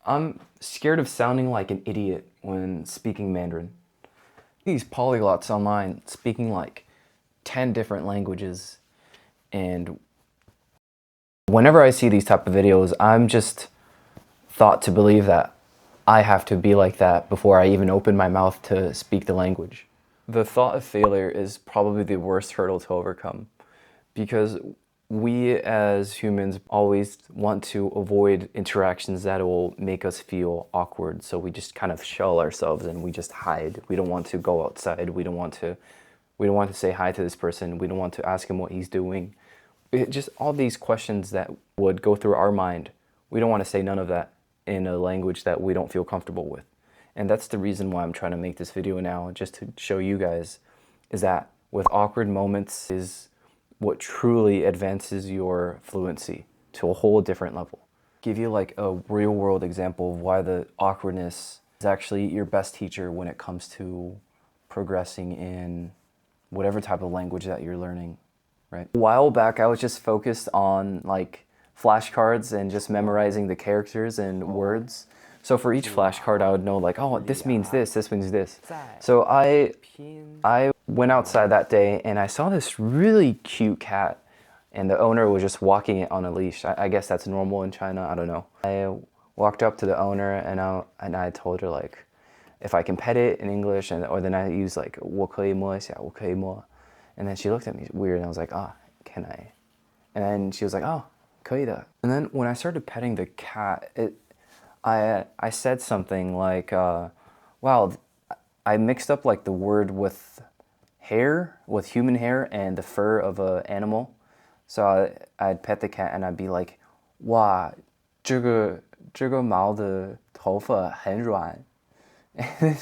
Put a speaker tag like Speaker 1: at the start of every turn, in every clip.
Speaker 1: I'm scared of sounding like an idiot when speaking Mandarin. These polyglots online speaking like 10 different languages, and whenever I see these type of videos, I'm just thought to believe that I have to be like that before I even open my mouth to speak the language. The thought of failure is probably the worst hurdle to overcome, because we as humans always want to avoid interactions that will make us feel awkward, so we just kind of shell ourselves and we just hide. We don't want to go outside. We don't want to say hi to this person. We don't want to ask him what he's doing. Just all these questions that would go through our mind. We don't want to say none of that in a language that we don't feel comfortable with. And that's the reason why I'm trying to make this video now, just to show you guys, is that with awkward moments is what truly advances your fluency to a whole different level. Give you like a real world example of why the awkwardness is actually your best teacher when it comes to progressing in whatever type of language that you're learning, right? A while back, I was just focused on like flashcards and just memorizing the characters and words. So for each flashcard, I would know like, oh, this means this means this. So I went outside that day and I saw this really cute cat, and the owner was just walking it on a leash. I guess that's normal in China, I don't know. I walked up to the owner and I told her like, if I can pet it in English, or then I use like 我可以摸一下,我可以摸. And then she looked at me weird and I was like, can I? And then she was like, 可以的. And then when I started petting the cat, I said something like, wow, I mixed up like the word with hair, with human hair and the fur of an animal. So I'd pet the cat and I'd be like, 哇,这个毛的头发很软. And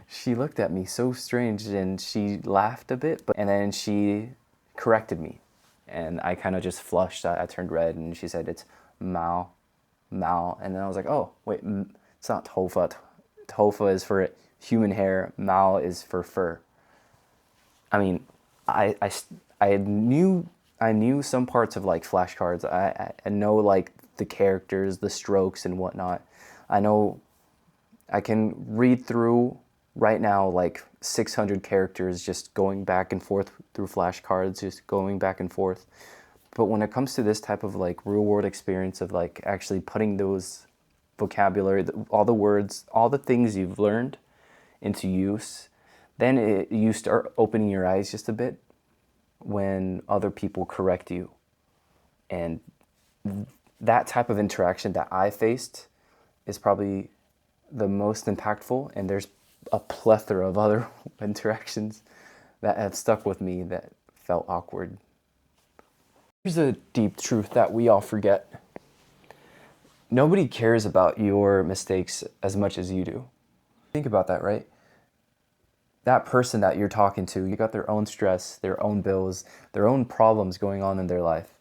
Speaker 1: she looked at me so strange and she laughed a bit, and then she corrected me. And I kind of just flushed. I turned red and she said it's mao. And then I was like, oh, wait, it's not tofa. Tofa is for human hair. Mao is for fur. I mean, I knew some parts of like flashcards. I know like the characters, the strokes and whatnot. I can read through right now like 600 characters just going back and forth through flashcards, just going back and forth. But when it comes to this type of like real world experience of like actually putting those vocabulary, all the words, all the things you've learned into use, then you start opening your eyes just a bit when other people correct you. And that type of interaction that I faced is probably the most impactful, and there's a plethora of other interactions that have stuck with me that felt awkward. Here's a deep truth that we all forget. Nobody cares about your mistakes as much as you do. Think about that, right? That person that you're talking to, you got their own stress, their own bills, their own problems going on in their life.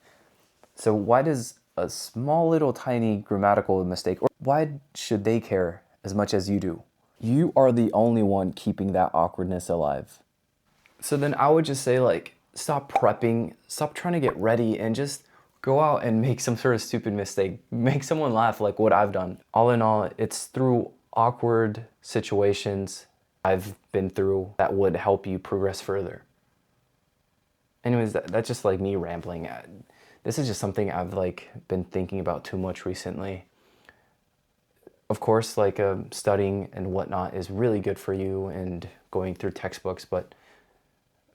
Speaker 1: So why does a small little tiny grammatical mistake, or why should they care as much as you do? You are the only one keeping that awkwardness alive. So then I would just say like, stop prepping, stop trying to get ready, and just go out and make some sort of stupid mistake. Make someone laugh like what I've done. All in all, it's through awkward situations I've been through that would help you progress further. Anyways, that's just like me rambling. This is just something I've like been thinking about too much recently. Of course, like studying and whatnot is really good for you and going through textbooks, but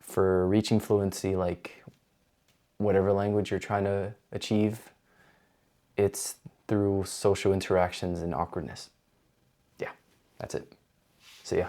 Speaker 1: for reaching fluency, like whatever language you're trying to achieve, it's through social interactions and awkwardness. Yeah, that's it. See ya.